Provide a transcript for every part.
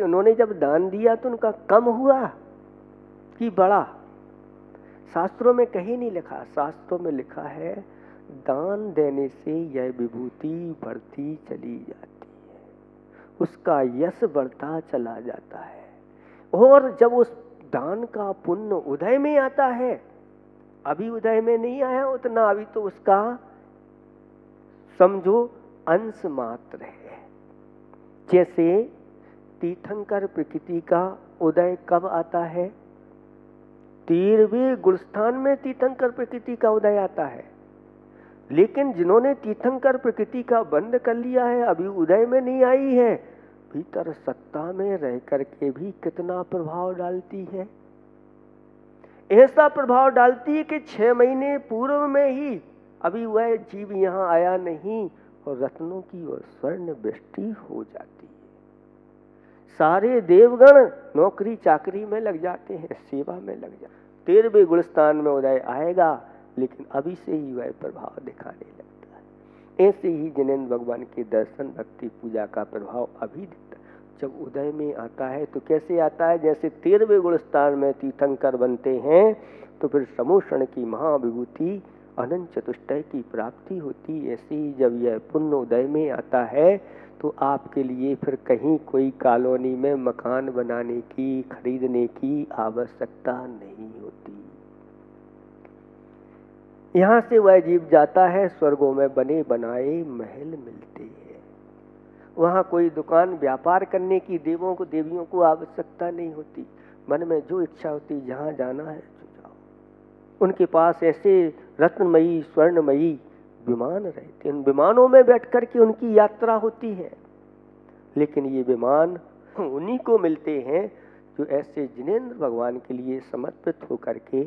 उन्होंने जब दान दिया तो उनका कम हुआ कि बढ़ा? शास्त्रों में कहीं नहीं लिखा। शास्त्रों में लिखा है दान देने से यह विभूति बढ़ती चली जाती है, उसका यश बढ़ता चला जाता है। और जब उस दान का पुण्य उदय में आता है, अभी उदय में नहीं आया उतना, अभी तो उसका समझो अंश मात्र है। जैसे तीर्थंकर प्रकृति का उदय कब आता है? 13वें गुणस्थान में तीर्थंकर प्रकृति का उदय आता है। लेकिन जिन्होंने तीर्थंकर प्रकृति का बंद कर लिया है, अभी उदय में नहीं आई है, भीतर सत्ता में रह करके भी कितना प्रभाव डालती है। ऐसा प्रभाव डालती है कि 6 महीने पूर्व में ही अभी वह जीव यहाँ आया नहीं और रत्नों की और स्वर्ण वृष्टि हो जाती है। सारे देवगण नौकरी चाकरी में लग जाते हैं, सेवा में लग जाते हैं। 13वें गुणस्थान में उदय आएगा, लेकिन अभी से ही वह प्रभाव दिखाने लगता है। ऐसे ही जिनेंद्र भगवान के दर्शन भक्ति पूजा का प्रभाव अभी दिखता है। जब उदय में आता है तो कैसे आता है? जैसे 13वें गुणस्थान में तीर्थंकर बनते हैं तो फिर समूषण की महाविभूति अनंत चतुष्टय की प्राप्ति होती। ऐसे ही जब यह पुण्य उदय में आता है तो आपके लिए फिर कहीं कोई कॉलोनी में मकान बनाने की, खरीदने की आवश्यकता नहीं होती। यहाँ से वह जीव जाता है, स्वर्गों में बने बनाए महल मिलते हैं। वहाँ कोई दुकान व्यापार करने की देवों को देवियों को आवश्यकता नहीं होती। मन में जो इच्छा होती, जहाँ जाना है तो जाओ। उनके पास ऐसे रत्नमयी स्वर्णमयी विमान रहते हैं। उन विमानों में बैठ कर के उनकी यात्रा होती है। लेकिन ये विमान उन्हीं को मिलते हैं जो ऐसे जिनेंद्र भगवान के लिए समर्पित होकर के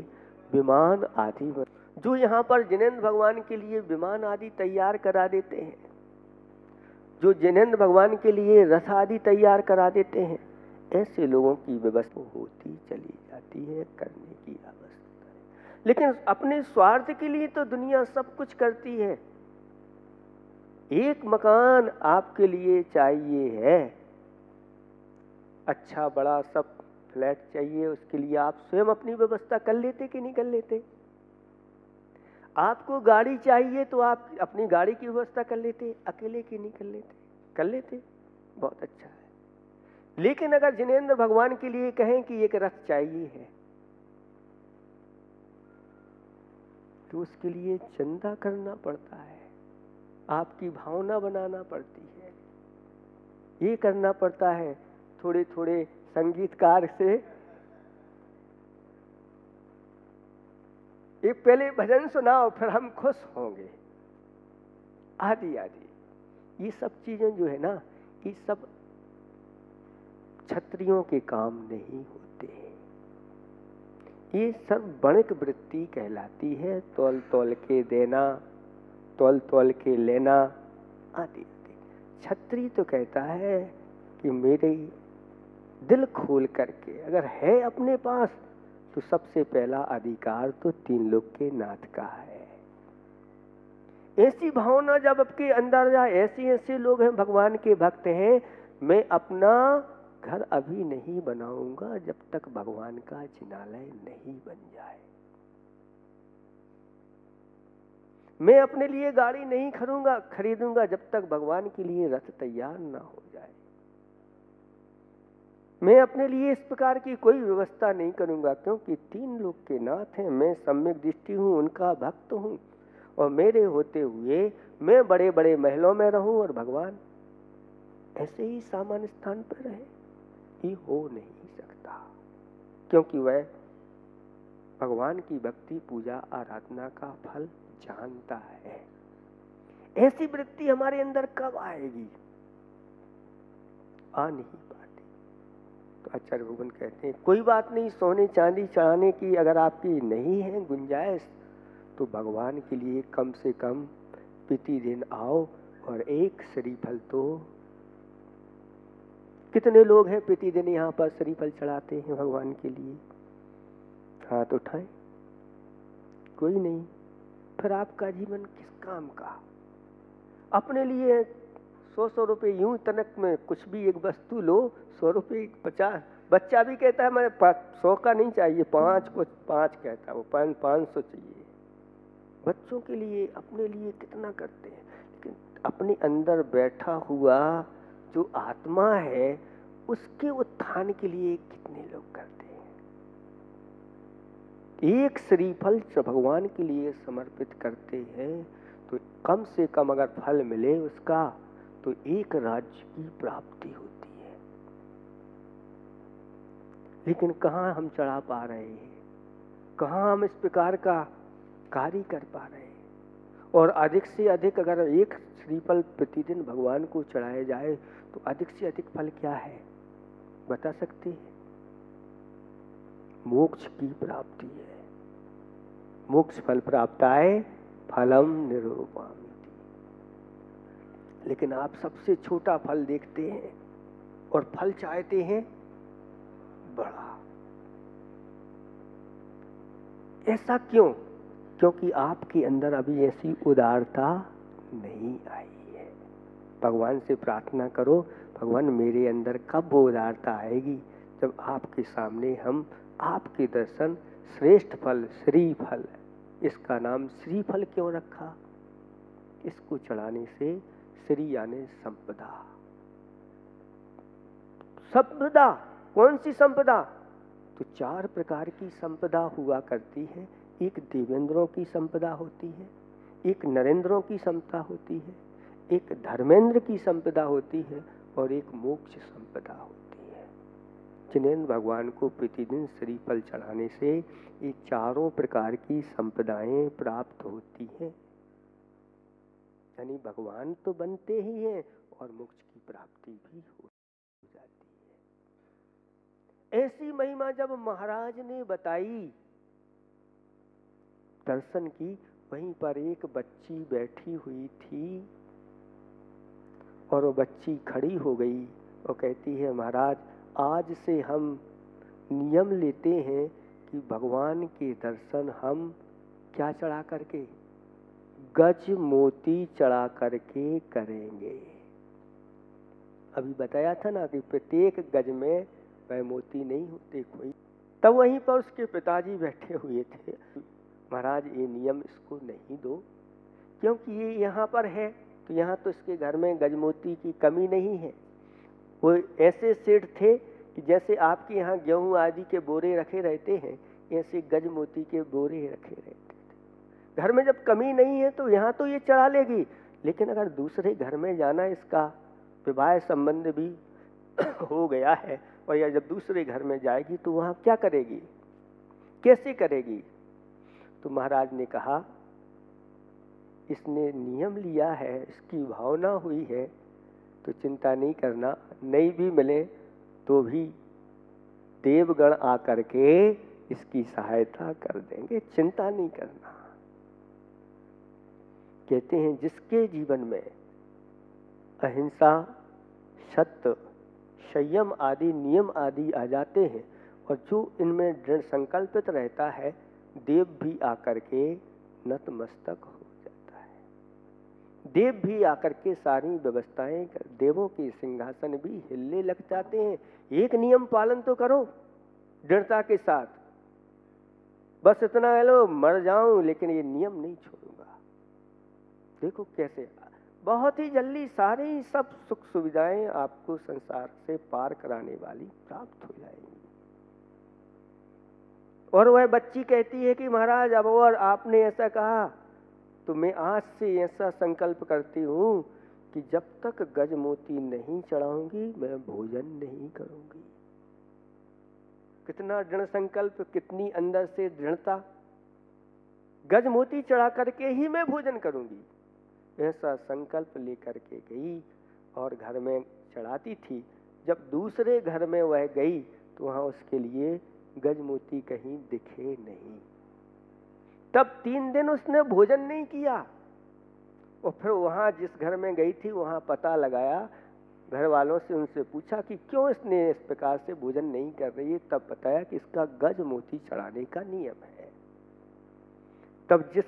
विमान आदि, जो यहाँ पर जिनेंद्र भगवान के लिए विमान आदि तैयार करा देते हैं, जो जिनेंद्र भगवान के लिए रथ आदि तैयार करा देते हैं, ऐसे लोगों की व्यवस्था होती चली जाती है, करने की आवश्यकता है। लेकिन अपने स्वार्थ के लिए तो दुनिया सब कुछ करती है। एक मकान आपके लिए चाहिए है, अच्छा बड़ा सब फ्लैट चाहिए, उसके लिए आप स्वयं अपनी व्यवस्था कर लेते कि नहीं कर लेते? आपको गाड़ी चाहिए तो आप अपनी गाड़ी की व्यवस्था कर लेते, अकेले की नहीं कर लेते? कर लेते, बहुत अच्छा है। लेकिन अगर जिनेंद्र भगवान के लिए कहें कि एक रथ चाहिए है तो उसके लिए चंदा करना पड़ता है, आपकी भावना बनाना पड़ती है, ये करना पड़ता है। थोड़े थोड़े संगीतकार से एक पहले भजन सुनाओ फिर हम खुश होंगे, आदि आदि। ये सब चीजें जो है ना, ये सब क्षत्रियों के काम नहीं होते हैं। ये सब बणिक वृत्ति कहलाती है। तौल तौल के देना, तौल तौल के लेना, आदि आदि। क्षत्रिय तो कहता है कि मेरे दिल खोल करके अगर है अपने पास तो सबसे पहला अधिकार तो 3 लोक के नाथ का है। ऐसी भावना जब आपके अंदर जाए, ऐसे लोग हैं भगवान के भक्त हैं, मैं अपना घर अभी नहीं बनाऊंगा जब तक भगवान का जिनालय नहीं बन जाए। मैं अपने लिए गाड़ी नहीं खरीदूंगा जब तक भगवान के लिए रथ तैयार ना हो जाए। मैं अपने लिए इस प्रकार की कोई व्यवस्था नहीं करूंगा, क्योंकि 3 लोक के नाथ हैं, मैं सम्यक दृष्टि हूं, उनका भक्त हूं, और मेरे होते हुए मैं बड़े बड़े महलों में रहूं और भगवान ऐसे ही सामान्य स्थान पर रहे, ये हो नहीं सकता। क्योंकि वह भगवान की भक्ति पूजा आराधना का फल जानता है। ऐसी वृत्ति हमारे अंदर कब आएगी? आ नहीं पाती। तो आचार्य भगवान कहते हैं कोई बात नहीं, सोने चांदी चढ़ाने की अगर आपकी नहीं है गुंजाइश तो भगवान के लिए कम से कम प्रतिदिन आओ और एक श्रीफल तो। कितने लोग हैं प्रतिदिन यहाँ पर श्रीफल चढ़ाते हैं भगवान के लिए? हाथ उठाएं, कोई नहीं। फिर आपका जीवन किस काम का? अपने लिए 100 रुपये यूं तनक में कुछ भी एक वस्तु लो, 100 रुपये 50। बच्चा भी कहता है मैं 100 का नहीं चाहिए, 5 को 5 कहता है वो, 500 चाहिए। बच्चों के लिए अपने लिए कितना करते हैं, लेकिन अपने अंदर बैठा हुआ जो आत्मा है उसके उत्थान के लिए कितने लोग करते हैं। एक श्रीफल भगवान के लिए समर्पित करते हैं तो कम से कम अगर फल मिले उसका तो एक राज्य की प्राप्ति होती है। लेकिन कहाँ हम चढ़ा पा रहे हैं, कहाँ हम इस प्रकार का कार्य कर पा रहे हैं। और अधिक से अधिक अगर एक श्रीफल प्रतिदिन भगवान को चढ़ाया जाए तो अधिक से अधिक फल क्या है बता सकते हैं? मोक्ष की प्राप्ति है। मोक्ष फल प्राप्ताय फलम निरूपयामि। लेकिन आप सबसे छोटा फल देखते हैं और फल चाहते हैं बड़ा। ऐसा क्यों? क्योंकि आपके अंदर अभी ऐसी उदारता नहीं आई है। भगवान से प्रार्थना करो, भगवान मेरे अंदर कब वो उदारता आएगी जब आपके सामने हम आपके दर्शन श्रेष्ठ फल श्रीफल, इसका नाम श्रीफल क्यों रखा? इसको चढ़ाने से श्री यानी संपदा। संपदा कौन सी संपदा? तो 4 प्रकार की संपदा हुआ करती है। एक देवेंद्रों की संपदा होती है, एक नरेंद्रों की संपदा होती है, एक धर्मेंद्र की संपदा होती है और एक मोक्ष संपदा होती है। जिनेंद्र भगवान को प्रतिदिन श्रीफल चढ़ाने से ये 4 प्रकार की संपदाएं प्राप्त होती हैं। यानी भगवान तो बनते ही हैं और मोक्ष की प्राप्ति भी हो जाती है। ऐसी महिमा जब महाराज ने बताई दर्शन की, वहीं पर एक बच्ची बैठी हुई थी और वो बच्ची खड़ी हो गई और कहती है महाराज आज से हम नियम लेते हैं कि भगवान के दर्शन हम क्या चढ़ा करके, गज मोती चढ़ा करके करेंगे। अभी बताया था ना कि प्रत्येक गज में वह मोती नहीं होते कोई। तब वहीं पर उसके पिताजी बैठे हुए थे। महाराज ये नियम इसको नहीं दो, क्योंकि ये यहाँ पर है तो यहाँ तो इसके घर में गजमोती की कमी नहीं है। वो ऐसे सेठ थे कि जैसे आपके यहाँ गेहूं आदि के बोरे रखे रहते हैं, ऐसे गजमोती के बोरे रखे रहते थे। घर में जब कमी नहीं है तो यहाँ तो ये चढ़ा लेगी, लेकिन अगर दूसरे घर में जाना, इसका विवाह संबंध भी हो गया है और या जब दूसरे घर में जाएगी तो वहाँ क्या करेगी, कैसे करेगी? तो महाराज ने कहा इसने नियम लिया है, इसकी भावना हुई है तो चिंता नहीं करना, नहीं भी मिले तो भी देवगण आकर के इसकी सहायता कर देंगे, चिंता नहीं करना। कहते हैं जिसके जीवन में अहिंसा, सत्य, संयम आदि नियम आदि आ जाते हैं और जो इनमें दृढ़ संकल्पित रहता है, देव भी आकर के नतमस्तक हो जाता है। देव भी आकर के सारी व्यवस्थाएं, देवों के सिंहासन भी हिलने लग जाते हैं। एक नियम पालन तो करो दृढ़ता के साथ, बस इतना है लो मर जाऊं लेकिन ये नियम नहीं छोड़ूंगा। देखो कैसे बहुत ही जल्दी सारी सब सुख सुविधाएं आपको संसार से पार कराने वाली प्राप्त हो जाएंगी। और वह बच्ची कहती है कि महाराज अब और आपने ऐसा कहा तो मैं आज से ऐसा संकल्प करती हूँ कि जब तक गजमोती नहीं चढ़ाऊंगी मैं भोजन नहीं करूंगी। कितना दृढ़ संकल्प, कितनी अंदर से दृढ़ता। गजमोती चढ़ा करके ही मैं भोजन करूंगी, ऐसा संकल्प लेकर के गई और घर में चढ़ाती थी। जब दूसरे घर में वह गई तो वहां उसके लिए गजमोती कहीं दिखे नहीं। तब 3 दिन उसने भोजन नहीं किया और फिर वहां जिस घर में गई थी वहां पता लगाया, घर वालों से उनसे पूछा कि क्यों इसने इस प्रकार से भोजन नहीं कर रही है। तब बताया कि इसका गजमोती चढ़ाने का नियम है। तब जिस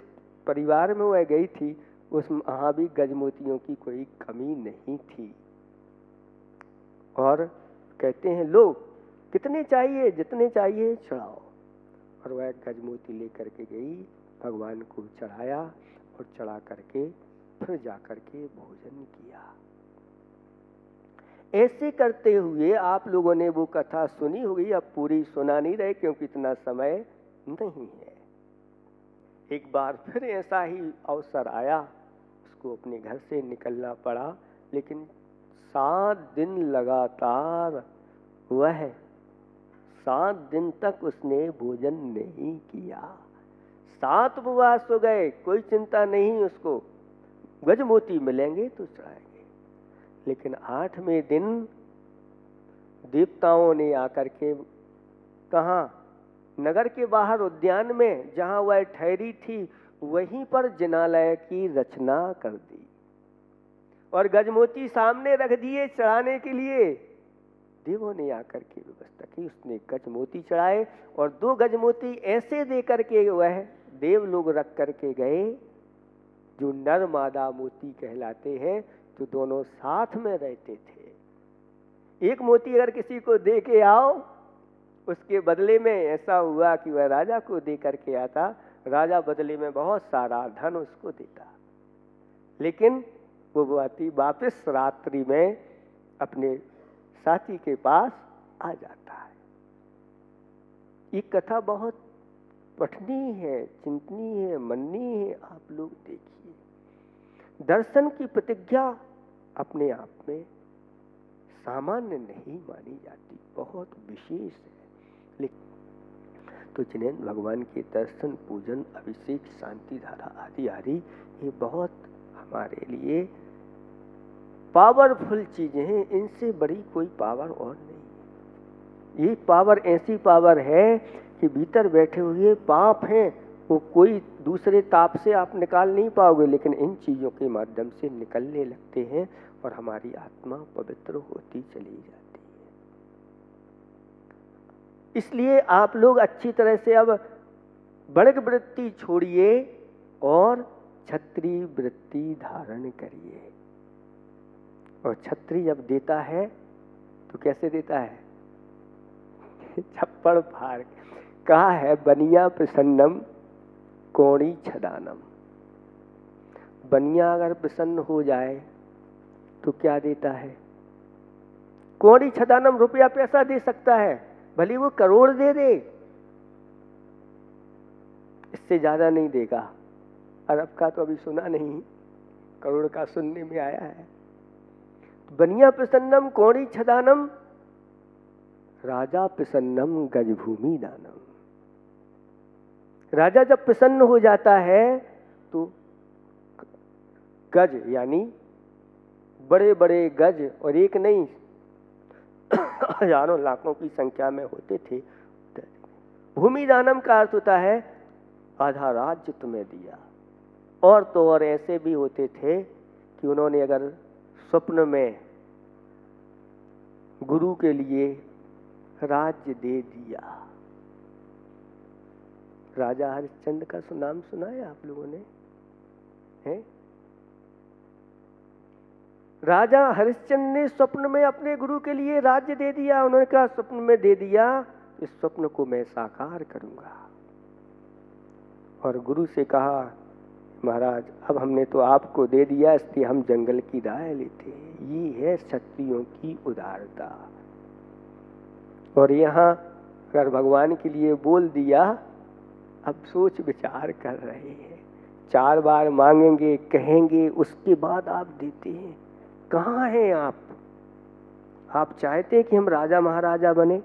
परिवार में वह गई थी उस वहाँ भी गजमोतियों की कोई कमी नहीं थी। और कहते हैं लो कितने चाहिए, जितने चाहिए चढ़ाओ। और वह गजमोती लेकर के गई, भगवान को चढ़ाया और चढ़ा करके फिर जा करके भोजन किया। ऐसे करते हुए आप लोगों ने वो कथा सुनी होगी, अब पूरी सुना नहीं रहे क्योंकि इतना समय नहीं है। एक बार फिर ऐसा ही अवसर आया, उसको अपने घर से निकलना पड़ा, लेकिन 7 दिन लगातार वह 7 दिन तक उसने भोजन नहीं किया। 7 उपवास हो गए, कोई चिंता नहीं उसको, गजमोती मिलेंगे तो चढ़ाएंगे। लेकिन 8वें दिन देवताओं ने आकर के कहा, नगर के बाहर उद्यान में जहां वह ठहरी थी वहीं पर जिनालय की रचना कर दी और गजमोती सामने रख दिए चढ़ाने के लिए। देवों ने आकर के व्यवस्था की, उसने गजमोती चढ़ाए और 2 गजमोती ऐसे दे करके वह देव लोग रख करके गए जो नर मादा मोती कहलाते हैं, तो दोनों साथ में रहते थे। एक मोती अगर किसी को दे के आओ, उसके बदले में ऐसा हुआ कि वह राजा को दे करके आता, राजा बदले में बहुत सारा धन उसको देता, लेकिन वो आती वापस रात्रि में अपने साथी के पास आ जाता है। ये कथा बहुत पठनीय है, चिंतनीय है, मननीय है। आप लोग देखिए, दर्शन की प्रतिज्ञा अपने आप में सामान्य नहीं मानी जाती, बहुत विशेष है। लेकिन तो जिन्हें भगवान के दर्शन, पूजन, अभिषेक, शांति धारा आदि आदि ये बहुत हमारे लिए पावरफुल चीजें हैं, इनसे बड़ी कोई पावर और नहीं। ये पावर ऐसी पावर है कि भीतर बैठे हुए पाप हैं वो कोई दूसरे ताप से आप निकाल नहीं पाओगे, लेकिन इन चीजों के माध्यम से निकलने लगते हैं और हमारी आत्मा पवित्र होती चली जाती है। इसलिए आप लोग अच्छी तरह से अब बड़क वृत्ति छोड़िए और क्षत्रिय वृत्ति धारण करिए। और छत्री जब देता है तो कैसे देता है? छप्पड़ फाड़। कहा है बनिया प्रसन्नम कोणी छदानम। बनिया अगर प्रसन्न हो जाए तो क्या देता है? कोणी छदानम, रुपया पैसा दे सकता है, भले वो करोड़ दे दे, इससे ज्यादा नहीं देगा। अरब का तो अभी सुना नहीं, करोड़ का सुनने में आया है। बनिया प्रसन्नम कोणी छदानम, राजा प्रसन्नम गजभूमि दानम। राजा जब प्रसन्न हो जाता है तो गज यानी बड़े बड़े गज, और एक नहीं हजारों लाखों की संख्या में होते थे। भूमि दानम का अर्थ होता है आधा राज्य तुम्हें दिया। और तो और ऐसे भी होते थे कि उन्होंने अगर स्वप्न में गुरु के लिए राज्य दे दिया। राजा हरिश्चंद्र का नाम सुना है आप लोगों ने? हैं? राजा हरिश्चंद्र ने स्वप्न में अपने गुरु के लिए राज्य दे दिया। उन्होंने कहा स्वप्न में दे दिया, इस स्वप्न को मैं साकार करूंगा। और गुरु से कहा महाराज अब हमने तो आपको दे दिया, इसलिए हम जंगल की राय लेते हैं। ये है क्षत्रियों की उदारता। और यहाँ अगर भगवान के लिए बोल दिया, अब सोच विचार कर रहे हैं, 4 बार मांगेंगे, कहेंगे, उसके बाद आप देते हैं। कहाँ हैं आप? आप चाहते हैं कि हम राजा महाराजा बने,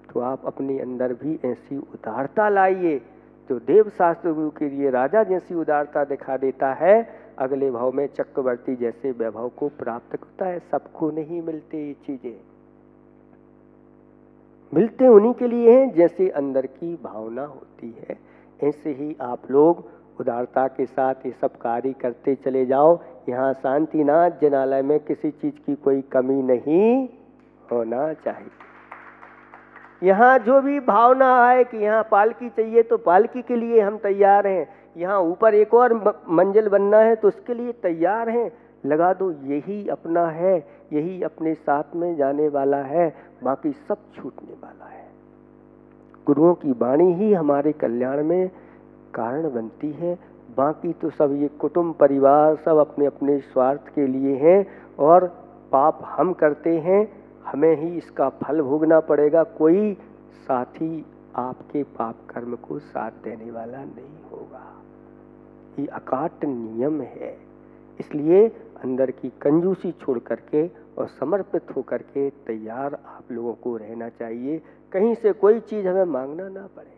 तो आप अपने अंदर भी ऐसी उदारता लाइए जो देव शास्त्र गुरु के लिए राजा जैसी उदारता दिखा देता है, अगले भाव में चक्रवर्ती जैसे वैभव को प्राप्त करता है। सबको नहीं मिलते ये चीजें, मिलते उन्हीं के लिए हैं जैसे अंदर की भावना होती है। ऐसे ही आप लोग उदारता के साथ ये सब कार्य करते चले जाओ। यहाँ शांतिनाथ जिनालय में किसी चीज की कोई कमी नहीं होना चाहिए। यहाँ जो भी भावना आए कि यहाँ पालकी चाहिए तो पालकी के लिए हम तैयार हैं, यहाँ ऊपर एक और मंजिल बनना है तो उसके लिए तैयार हैं, लगा दो, यही अपना है, यही अपने साथ में जाने वाला है, बाकी सब छूटने वाला है। गुरुओं की वाणी ही हमारे कल्याण में कारण बनती है, बाकी तो सब ये कुटुंब परिवार सब अपने अपने स्वार्थ के लिए हैं और पाप हम करते हैं, हमें ही इसका फल भोगना पड़ेगा। कोई साथी आपके पाप कर्म को साथ देने वाला नहीं होगा। ये अकाट्य नियम है। इसलिए अंदर की कंजूसी छोड़ करके और समर्पित होकर के तैयार आप लोगों को रहना चाहिए। कहीं से कोई चीज़ हमें मांगना ना पड़े।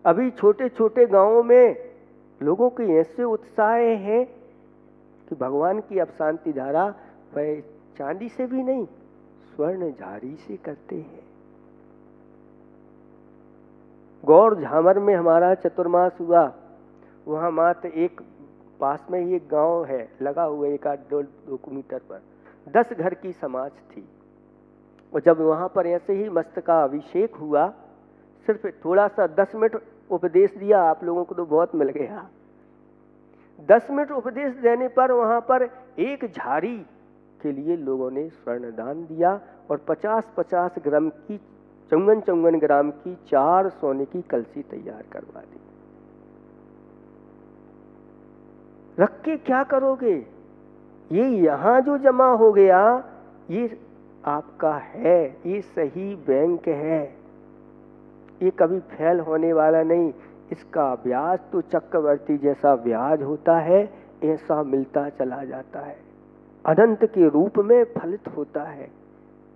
अभी छोटे छोटे गांवों में लोगों के ऐसे उत्साह हैं कि भगवान की अब शांति धारा वह चांदी से भी नहीं, स्वर्ण झारी से करते हैं। गौर झामर में हमारा चतुर्मास हुआ, वहाँ मात्र एक पास में ही एक गांव है, लगा हुआ 1-2 किलोमीटर पर 10 घर की समाज थी। और जब वहाँ पर ऐसे ही मस्त का अभिषेक हुआ, सिर्फ थोड़ा सा 10 मिनट उपदेश दिया, आप लोगों को तो बहुत मिल गया। 10 मिनट उपदेश देने पर वहाँ पर एक झाड़ी के लिए लोगों ने स्वर्ण दान दिया और 50-50 ग्राम की 54 ग्राम की 4 सोने की कलसी तैयार करवा दी। रख के क्या करोगे? ये यहाँ जो जमा हो गया ये आपका है, ये सही बैंक है, ये कभी फेल होने वाला नहीं। इसका ब्याज तो चक्रवर्ती जैसा ब्याज होता है, ऐसा मिलता चला जाता है, अनंत के रूप में फलित होता है।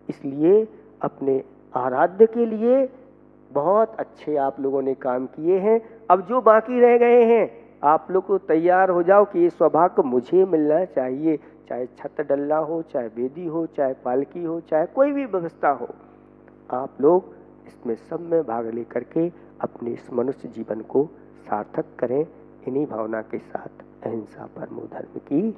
इसलिए अपने आराध्य के लिए बहुत अच्छे आप लोगों ने काम किए हैं। अब जो बाकी रह गए हैं आप लोग को तैयार हो जाओ कि ये सौभाग्य मुझे मिलना चाहिए, चाहे छत डल्ला हो, चाहे वेदी हो, चाहे पालकी हो, चाहे कोई भी व्यवस्था हो। आप लोग इसमें सब में भाग लेकर के अपने इस मनुष्य जीवन को सार्थक करें। इन्हीं भावना के साथ अहिंसा परमो धर्म की